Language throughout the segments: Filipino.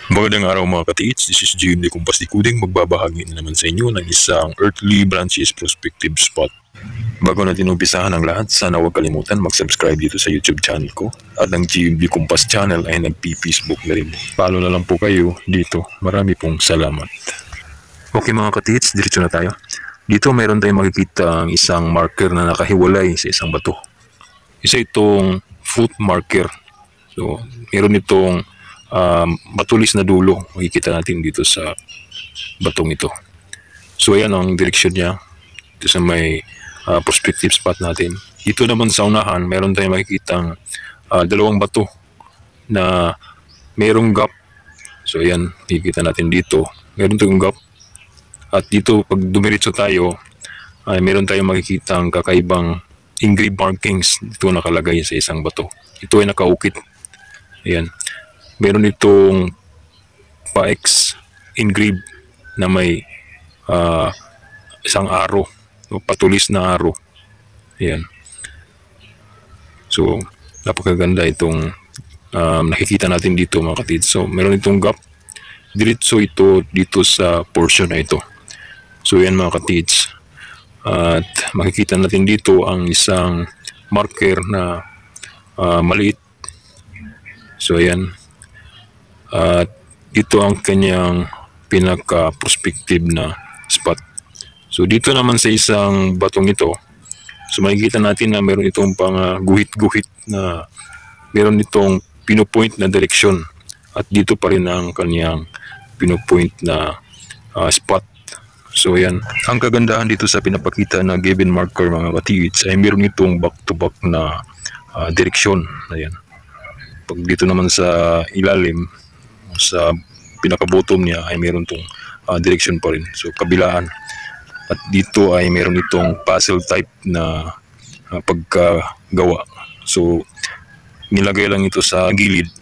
Magandang araw mga ka-TH, this is GMD Kumpas Decoding. Magbabahagi na naman sa inyo ng isang Earthly Branches Prospective Spot. Bago natin umpisahan ang lahat, sana huwag kalimutan mag-subscribe dito sa YouTube channel ko. At ang GMD Kumpas channel ay nag-Facebook na rin. Follow na lang po kayo dito. Marami pong salamat. Okay mga ka-TH, diretso na tayo. Dito mayroon tayong makikita ang isang marker na nakahiwalay sa isang bato. Isa itong foot marker. So, mayroon itong matulis na dulo, makikita natin dito sa batong ito. So ayan ang direksyon niya dito sa may prospective spot natin. Dito naman sa unahan meron tayong makikitang dalawang bato na mayroong gap. So ayan, makikita natin dito meron tayong gap, at dito pag dumiretso tayo ay meron tayong makikitang kakaibang engraved markings dito nakalagay sa isang bato. Ito ay nakaukit. Ayan, meron itong pa-X engraved na may isang arrow, patulis na arrow. Ayan. So, napakaganda itong nakikita natin dito mga kapatid. So, meron itong gap. Diretso ito dito sa portion na ito. So, yan mga kapatid. At makikita natin dito ang isang marker na maliit. So, ayan. At ito ang kanyang pinaka-prospective na spot. So dito naman sa isang batong ito, so makikita natin na meron itong pang guhit-guhit na meron itong pinopoint na direksyon. At dito pa rin ang kanyang pinopoint na spot. So yan. Ang kagandahan dito sa pinapakita na given marker mga ka-TH ay meron itong back-to-back na direksyon. Ayan. Pag dito naman sa ilalim, sa pinaka-bottom niya ay meron itong direction pa rin. So kabilaan. At dito ay meron itong puzzle type na pagkagawa. So nilagay lang ito sa gilid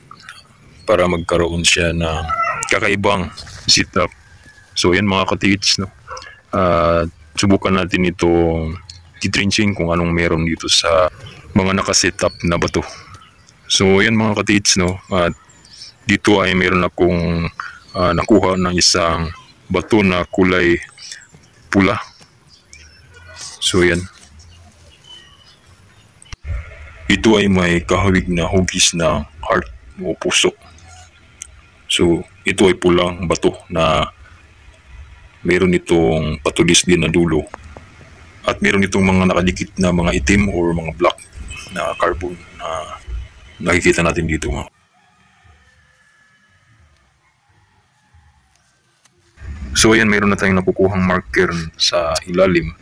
para magkaroon siya ng kakaibang setup. So yan mga ka-TH, no? Subukan natin itong titrenching kung anong meron dito sa mga nakasetup na bato. So yan mga ka-TH, no? At dito ay meron akong nakuha ng isang bato na kulay pula. So yan. Ito ay may kahawig na hugis na heart o puso. So ito ay pulang bato na meron itong patulis din na dulo. At meron itong mga nakadikit na mga itim or mga black na carbon na nakikita natin dito mga. So ayan, mayroon na tayong nakukuhang marker sa ilalim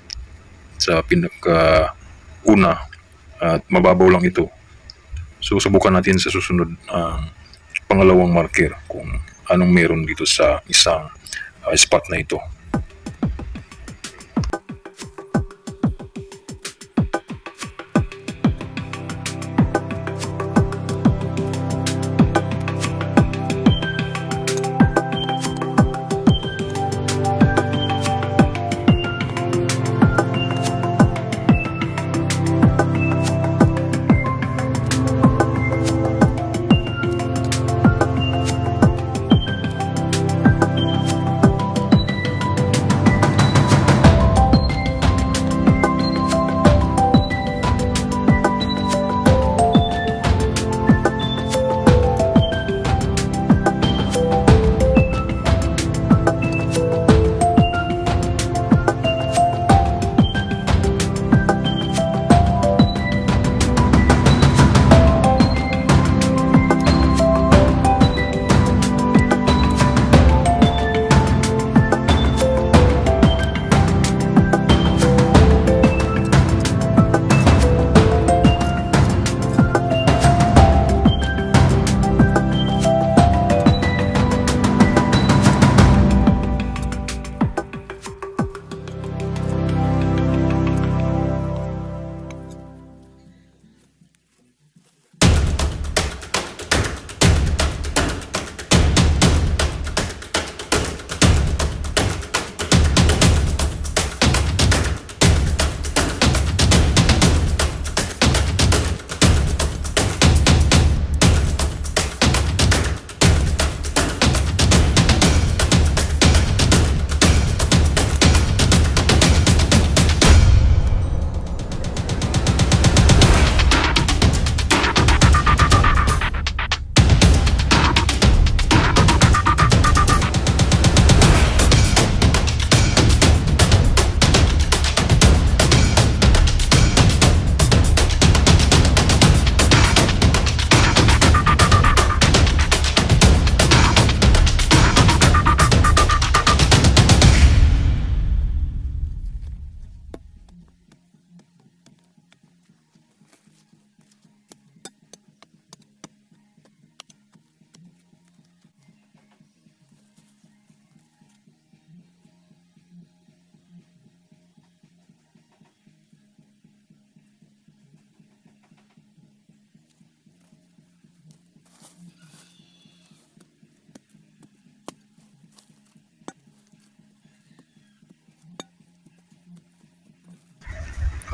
sa pinaka-una at mababaw lang ito. So subukan natin sa susunod ang pangalawang marker kung anong meron dito sa isang spot na ito.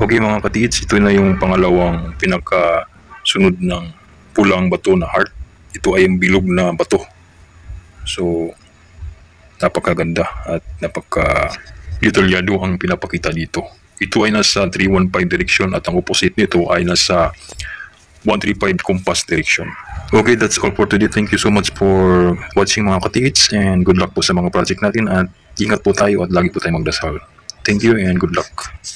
Okay mga katiits, ito na yung pangalawang pinakasunod ng pulang bato na heart. Ito ay yung bilog na bato. So, napakaganda at napaka-detalyado ang pinapakita dito. Ito ay nasa 315 direction at ang opposite nito ay nasa 135 compass direction. Okay, that's all for today. Thank you so much for watching mga katiits, and good luck po sa mga project natin, at ingat po tayo at lagi po tayo magdasal. Thank you and good luck.